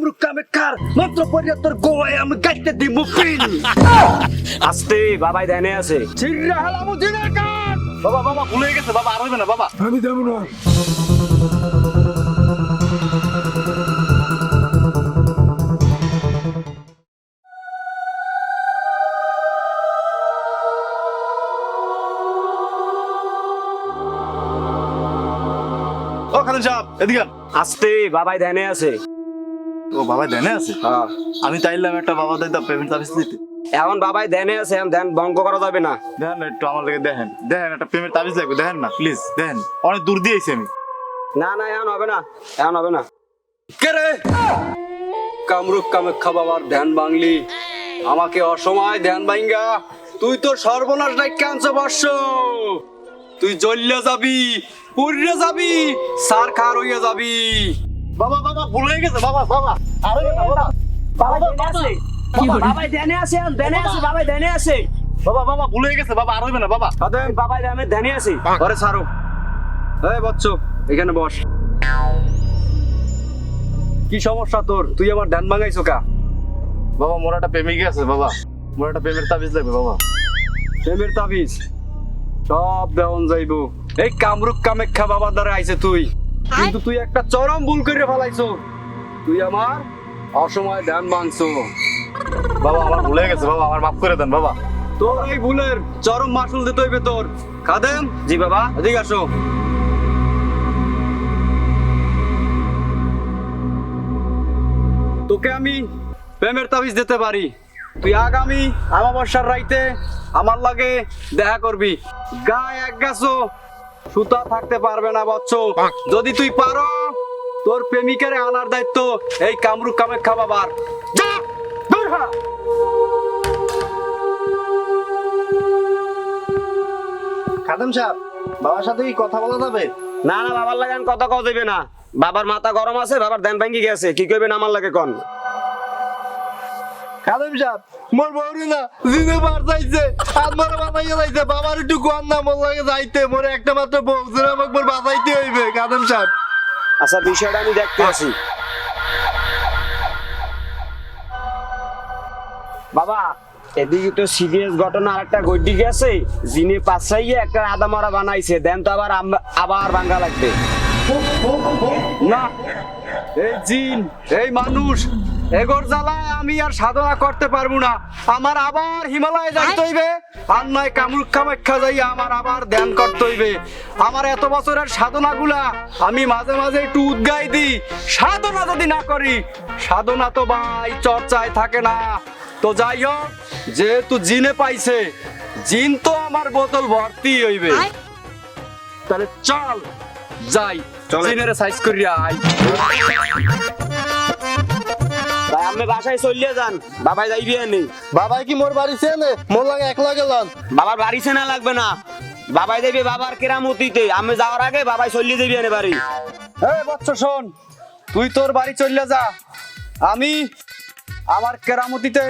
কামরুক কামেকার মাত্র পরিয়া তোর গোয়ায় আমি গাইতে দিব পিন আস্তে বাবাই ধ্যানে আছে। চিররা হালামু দিনের কান বাবা বাবা ভুলে গেছে বাবা, আর হইবে না বাবা। আমি দেব না। ও খালেদ সাহেব এদিকে আন। আস্তে বাবাই ধ্যানে আছে। ও বাবা ধ্যানে আছে? হ্যাঁ আমি চাইলাম একটা বাবা দাইতা পেমেন্ট সার্ভিস দিতে। এখন বাবাই ধ্যানে আছে, এখন ধ্যান ভঙ্গ করা যাবে না। দেখেন না একটু আমার লাগে, দেখেন দেখেন একটা পেমেন্ট সার্ভিস লাগবে, দেখেন না প্লিজ দেখেন, অনেক দূর দিয়েছি আমি। না না এখন হবে না, এখন হবে না। কে রে কামরুক কামেক্ষা বাবার ধ্যান ভাঙলি, আমাকে অসময় ধ্যান ভাঙ্গা তুই তো সর্বনাশ ডাইকে আনছো বর্ষ। তুই জ্বললে যাবি, পুড়ে যাবি, সার খার হইয়া যাবি। বাবা বাবা ভুলে গেছে বাবা, বাবা আর হইবে না বাবা। বাবাই ধ্যানে আছে, বাবাই ধ্যানে আছে, এখন ধ্যানে আছে, বাবাই ধ্যানে আছে। বাবা বাবা ভুলে গেছে বাবা, আর হইবে না বাবা। বাবাই ধ্যানে আছে। আরে সারো, এই বাচ্চো এখানে বস। কি সমস্যা তোর? তুই আমার ধ্যান ভাঙাইছো কা? বাবা মোর একটা প্রেমিক আছে বাবা, মোর একটা প্রেমের তাবিজ লাগবে বাবা। প্রেমের তাবিজ সব দেওয়ান যাইবো। এই কামরুক কামেক্ষা বাবার দ্বারা আইছে তুই, কিন্তু তুই একটা চরম ভুল করে ফেলাইছো। তুই আমার অসময় ধ্যান ভাঙছো। বাবা আমার ভুলে গেছে বাবা, আমার মাফ করে দেন বাবা। তোর এই ভুলের চরম মাসুল দিতে হইবে তোর। খাদেম, জি বাবা। এদিকে আসো। তোকে আমি প্রেমের তাবিজ দিতে পারি। তুই আগামী আমাবস্যার রাইতে আমার লাগে দেখা করবি। গায়ে এক গাছো সুতা থাকতে পারবে না বচ্চ। যদি তুই পারো তোর প্রেমিকারে আনার দায়িত্ব এই কামরুক কামেক্ষা বাবার। যা দূর হ। খাদেম সাহেব বাবার সাথে কি কথা বলা যাবে? না না বাবার লাগে এখন কথা কওয়া যাবে না। বাবার মাথা গরম আছে, বাবার ধ্যান ভাঙ্গি গেছে। কি কইবেন আমার লাগে কোন? খাদেম সাহেব মোর বউরি না জিনে পার যাইছে, আমার বানাইয়া যাইছে। বাবার একটু কোন না মোর লাগে যাইতে, মোর একটা মাত্র বউ, জিনে আমাকে মোর বাঁচাইতে হইবে খাদেম সাহেব। আচ্ছা বিষয়টা আমি দেখতে আছি। বাবা এদিকে তো সিরিয়াস ঘটনা আর একটা গড্ডি গেছে। জিনে পাছাইয়ে একটা আদা মারা বানাইছে, দেন তো আবার আবার ভাঙ্গা লাগবে না, এই জিন এই মানুষ এগোর জ্বালায় আমি আর সাধনা করতে পারবো না। আমার আবার হিমালয়ে যাইতে হইবে, আর নয় কামরুক কামাখ্যা যাই আমার আবার ধ্যান করতে হইবে। আমার এত বছরের সাধনা গুলা আমি মাঝে মাঝে একটু উদ্গাই দিই। সাধনা যদি না করি, সাধনা তো ভাই চর্চায় থাকে না। তো যাই হোক, যেহেতু জিনে পাইছে, জিন তো আমার বোতল ভর্তি হইবে। তাহলে চল যাই, জিনের সাইজ করিয়া আই। ভাই আমি বাসায় চলিয়ে যান, বাবাই যাইবি নি। বাবাই কি মোর বাড়ি চেনে? মোর লাগে একলা গেলাম। বাবার বাড়ি চেনা লাগবে না, বাবাই যাইবে বাবার কেরামতিতে। আমি যাওয়ার আগে বাবাই চলিয়ে যাবি এনে বাড়ি। এই বাচ্চা শোন, তুই তোর বাড়ি চলে যা। আমি আমার কেরামতিতে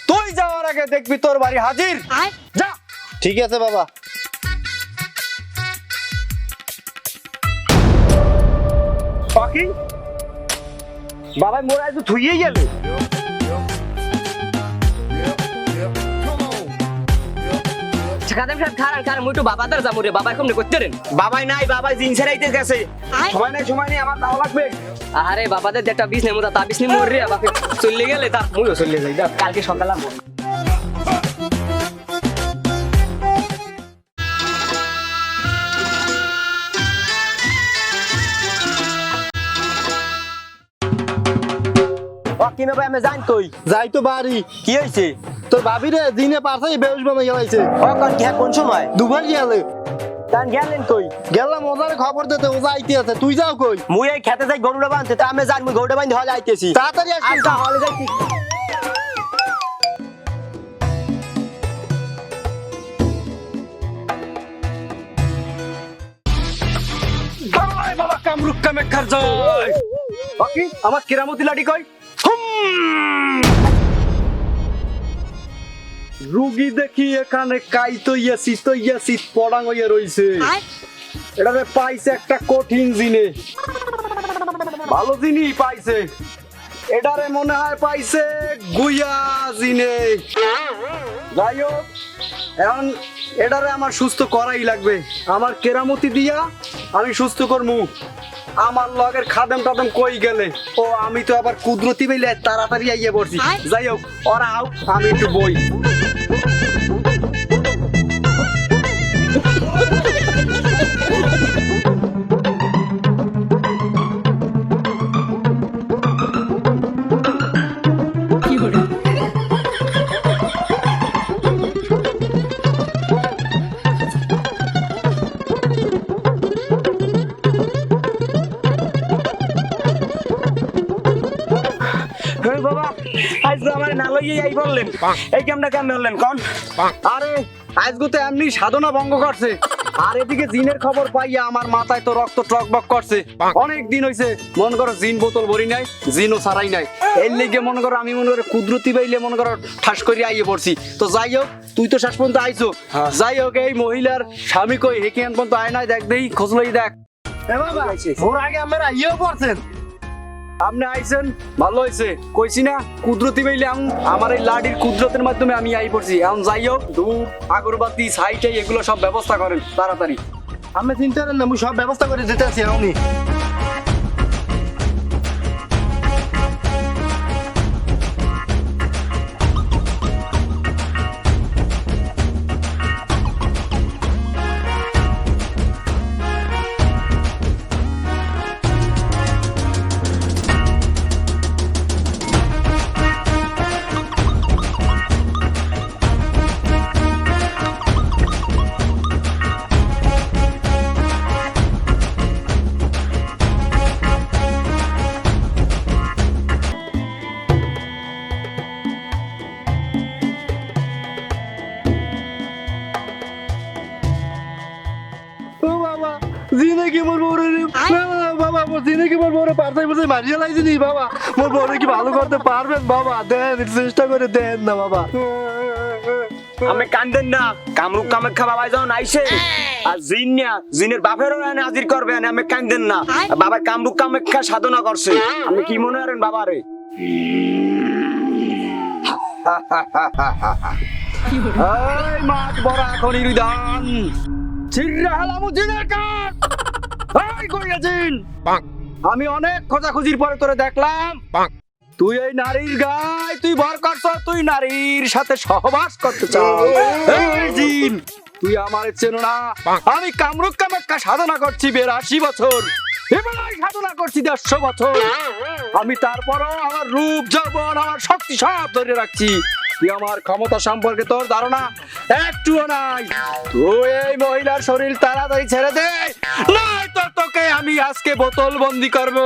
তুই যাওয়ার আগে দেখবি তোর বাড়ি হাজির। যা। ঠিক আছে বাবা। পাখি বাবাই মোরা একটু থুইয়ে গেলে। খাদেম সাহেব খারান খারান মুই একটু বাবা দার যাবো রে। বাবা এখন করতে রেন। বাবাই নাই, বাবাই জিন ছেড়াইতে গেছে। সময় নেই আমার যাওয়া লাগবে। আরে বাবাদের একটা বিষ নেই, তা বিষ নেই মর রে। বাপে চলে গেলে তা মুইও চলে যাই। কালকে সকালে আসবো। কিনে ভাই আমি জান কই যাই তো বাড়ি। কি হয়েছে? তোর ভাবি রে দিনে পারছাই বেউস বানাই গেলাইছে। কোন সময় দুবার গেলে তান গেলেন কই? গেলাম ওজারে খবর দিতে, ওজা আইতে আছে। তুই যাও কই? মুই এই খেতে যাই গরুটা বাঁধতে, তা আমি জান মুই গরুটা বাঁধতে হলে আইতেছি। তাড়াতাড়ি আসিস। আচ্ছা হলে যাইছি। জয় বাবা কামরুক কামেক্ষার জয়। বাকি আমার কেরামতি লাঠি কই? রুগী দেখি এখানে কাইতইয়াছি পড়াং হইয়া রইছে। এটাতে পাইছে একটা কঠিন জিনে, ভালো জিনিস পাইছে। এটারে মনে হয় পাইছে গুইয়া জিনে। যাই হোক, এখন এটারে আমার সুস্থ করাই লাগবে। আমার কেরামতি দিয়া আমি সুস্থ করমু। আমার লগের খাদেম টাদেম কই গেলে? ও আমি তো আবার কুদরতি বইলে তাড়াতাড়ি আইয়া পড়ছি। যাই হোক, ওরা আও, আমি একটু বই। হেই বাবা, আজ তো আমার না লইয়াই আই বললেন, এই কেমটা কেমন হলেন কোন? আরে আজগুতে এমনি সাধনা ভঙ্গ করছে, আর এদিকে জিনের খবর পাইয়া আমার মাথায় তো রক্ত টকবক করছে। অনেক দিন হইছে মনে করো জিন বোতল ভরি নাই, জিনও ছাড়াই নাই। এর লিগে মনে করো আমি মনে করো কুদরতি বাইলে মনে করো ঠাস করে আইয়ে পড়ছি। তো যাই হোক, তুই তো শেষ পর্যন্ত আইছো। যাই হোক, এই মহিলার স্বামী কই হেকিয়ান পর্যন্ত আয় নাই, দেখ দেই খোঁজ লই দেখ। এ বাবা ওর আগে আমরা ইয়েও পড়ছেন। আপনি আইছেন ভালো হয়েছে, কইছি না কুদরতি বাইলে আমার এই লাডির কুদরতের মাধ্যমে আমি আই পড়ছি। এখন যাই হোক, ধূপ আগরবাতি ছাইটাই এগুলো সব ব্যবস্থা করেন তাড়াতাড়ি। আমি চিন্তা করেন না, আমি সব ব্যবস্থা করে দিতে আছি আমি। ও বাবা, জিনে কি মোর বউরে বাবা, মোর জিনে কি মোর বউরে পারতাই বসে মারিয়ে লাইছি নি বাবা। মোর বউরে কি ভালো করতে পারবেন বাবা? দেন, চেষ্টা করে দেন না বাবা। আমি কান্দেন না, কামরূপ কামাখ্যা বাবা যখন আইছে আর জিন না, জিনের বাপেরও এনে হাজির করবেন, আমি কান্দেন না। বাবা কামরূপ কামাখ্যা সাধনা করছে, আমি কি মনে করেন বাবারে? এই মাছ বড় এখন ইরুদান ছিড়ে হালামু জিনের কাঠ। এই কইয়া জিন, আমি অনেক খোঁজাখুঁজির পরে তোরে দেখলাম তুই এই নারীর গায়ে তুই ভর করছ, তুই নারীর সাথে সহবাস করতে চাস। এই জিন, তুই আমার চেনো না? আমি কামরূপ কামাখ্যা সাধনা করছি 82 বছর, এবারে সাধনা করছি 150 বছর। আমি তারপরও আমার রূপ যৌবন আমার শক্তি সব ধরে রাখছি। তুই আমার ক্ষমতা সম্পর্কে তোর ধারণা একটুও নাই। তুই এই মহিলার শরীর তাড়াতাড়ি ছেড়ে দে, নাই তো তোকে আমি আজকে বোতল বন্দি করবো।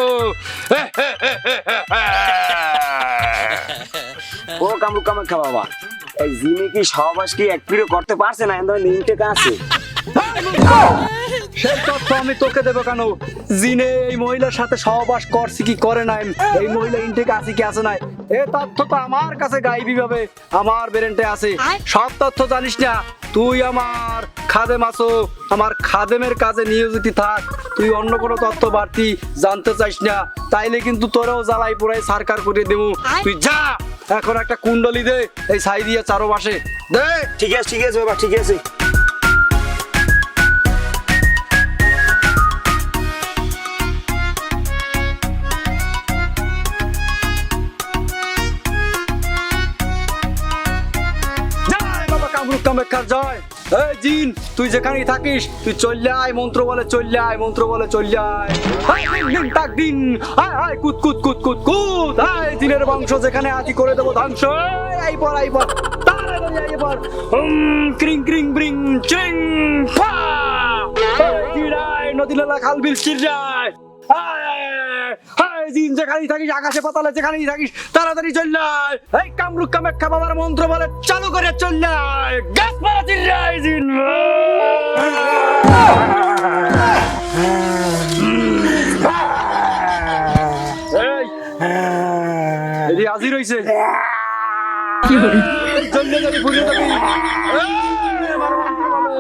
ও কামরূপ কামাখ্যা বাবা, এই জিনে কি সহবাস কি এক পিরিয়ড করতে পারছে না? এমন লিমিটেড আছে। সেই তথ্য আমি তোকে দেবো কেন? জিনে এই মহিলার সাথে সহবাস করছি কি করে নাই, এই মহিলা ইনটেক আছে কি আছে নাই, এই তথ্য তো আমার কাছে গাইবি ভাবে আমার ব্রেনটে আছে। সব তথ্য জানিস না, তুই আমার খাদেম আছো, আমার খাদেমের কাজে নিয়োজিত থাক। তুই অন্য কোনো তথ্য বাড়তি জানতে চাইস না, তাইলে কিন্তু তোরেও জ্বালাই পোড়াই সরকার করে দেবো। তুই যা, এখন একটা কুণ্ডলি দে, এই ছাই দিয়ে চারোপাশে দে। ঠিক আছে ঠিক আছে বাবা, ঠিক আছে। জয় বাবা কামরূপ কামাখ্যার জয়। এই জিন, তুই যেখানেই থাকিস তুই চলে আয়, মন্ত্র বলে চলে আয়, মন্ত্র বলে চলে আয়। আয় দিন দিন তাক দিন, আয় আয় কুত কুত কুত কুত কুত। আয় জিনের বংশ যেখানে আদি করে দেবো ধ্বংস। আই পর আই পর, তাড়াতাড়ি আই পর। ক্রিং ক্রিং ব্রিং চিং ফা। এই জিন আয়, নদী নালা খাল বিল ছিড় যায়। আয় আয় আয়, আয় জিন যেখানেই থাকিস, আকাশে পাতালে যেখানেই থাকিস, তাড়াতাড়ি চলে আয়। এই কামরূপ কামাখ্যা বাবার মন্ত্র বলে চালু করে চলে আয়। গাছ মারা চিড় আয় জিন। এই হাজির হইছে, চলে যাবি, ঘুরে যাবি। এই, আমার মন্ত্র বলে।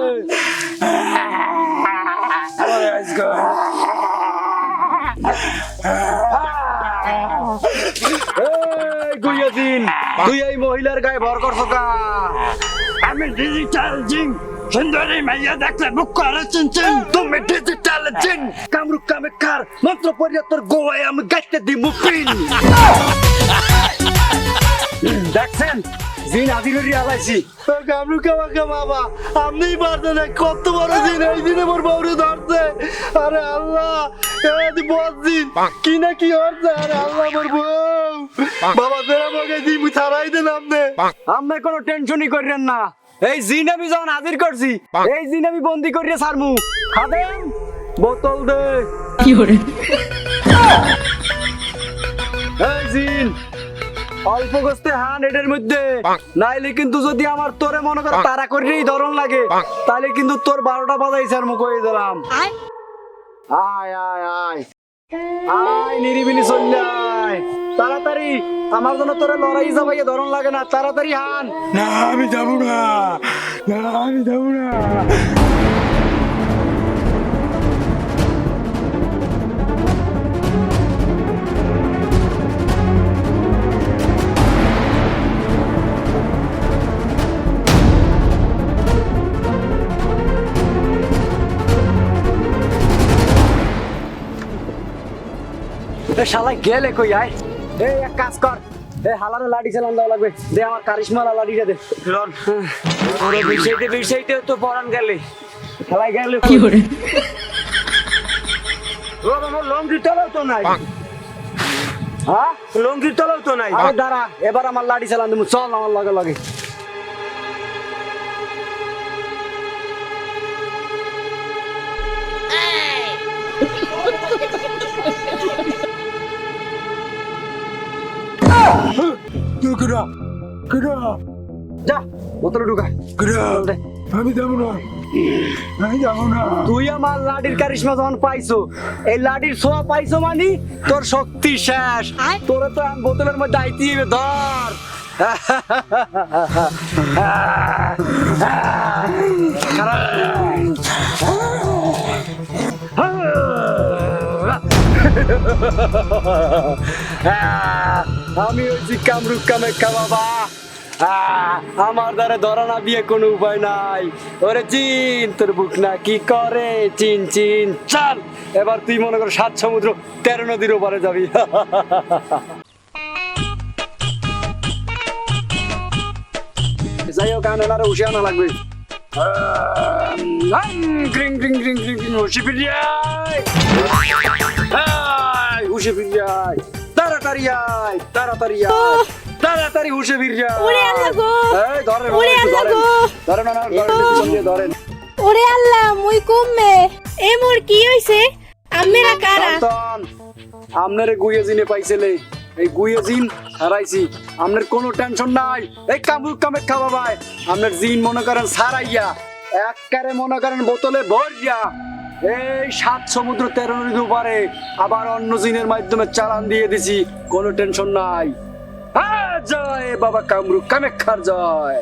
এই গুইয়াজিন, তুই এই মহিলার গায়ে ভর করছ কা? আমি ডিজিটাল জিন, সুন্দরী মাইয়া দেখলে বুক করে চিনচিন। তুমি ডিজিটাল জিন, কামরুক কামেক্ষার মন্ত্র পড়িয়া তোর গোয়ায় আমি গাইতে দিমু পিন। দেখছেন জিন হাজির হইয়া আলাইছি। কামরু কামাকে বাবা, আপনিই পারছেন না, কত বড় দিন এই দিনে মোর বউরে ধরছে। আরে আল্লাহ, এই বড় দিন কি না কি হচ্ছে। আরে আল্লাহ, মোর বউ বাবা তেরা মগে দিন ছাড়াই দেন আপনি। আপনি কোনো টেনশনই করেন না, এই জিন আমি যখন হাজির করছি এই জিন আমি বন্দি করিয়া ছাড়মু। খাদেম বোতল দে। এই জিন অল্প গোস্তে হান এটার মধ্যে, নাইলে কিন্তু যদি আমার তোরে মনে করো তারা করিলেই ধরন লাগে, তাহলে কিন্তু তোর 12টা বাজাই ছাড়মু কয়ে দিলাম। আয় আয় আয় আয়, নিরিবিলি চলে আয় তাড়াতাড়ি, আমার জন্য তোরে লড়াই যাবাইয়া ধরন লাগে না, তাড়াতাড়ি হান। না আমি যাবো না, না আমি যাবো না। এ শালা গেলে কই আয়। এই এক কাজ কর, এই হালারে লাঠি চালান দেওয়া লাগবে, দে আমার কারিশমালা লাঠিটা দে। লন ওরে বিষয়তে তো পরান গেলে খেলায় গেলে ও আমার লঙ্গি তলাও তো নাই। হ্যাঁ লঙ্গি তলাও তো নাই। আরে দাঁড়া, এবার আমার লাঠি চালান দেবো, চল আমার লগে লগে। কুকুরা কুকুরা যা বোতলে ঢুকা। কুকুরা, আমি যাবো না, আমি যাবো না। তুই আমার লাঠির কারিশমা যখন পাইছো, এই লাঠির ছোঁয়া পাইছো মানে তোর শক্তি শেষ। তোরে তো আমি বোতলের মধ্যে আইতে হবে, ধর। আমি হয়েছি কামরুক কামেক্ষা বাবা। আমার দ্বারা ধরা না বিয়ে কোনো উপায় নাই। ওরে চিন, তোর বুক না কি করে, চিন চিন চল। এবার তুই মনে কর 7 সমুদ্র 13 নদীর ওপারে যাবি। যাই হোক, আনারে উঠে আনা লাগবে। গ্রিং গ্রিং গ্রিং গ্রিং গ্রিং, হুশে ফিরে আয়। হুশে ফিরে আয়, তাড়াতাড়ি আয়, তাড়াতাড়ি আয়, তাড়াতাড়ি হুশে ফিরে আয়। ওরে আল্লাহ গো, এই ধরেন, ওরে আল্লাহ গো, ধরেন না, ধরেন ধরেন। ওরে আল্লাহ মুই কমবে। এ মোর কি হইছে? আমেরা কারা? সন্তান, আমনারে গুইয়ে জিনে পাইছিলে, এই গুইয়ে জিন হারাইছি। আমনের কোনো টেনশন নাই। এই কামরুক কামেক্ষা বাবাই, আমনের জিন মনে করেন সারাইয়া এককারে মনে করেন বোতলে ভরিয়া এই 7 সমুদ্র 13 নদী পারে আবার অন্য জিনের মাধ্যমে চালান দিয়ে দিছি, কোনো টেনশন নাই। জয় বাবা কামরুক কামেক্ষার জয়।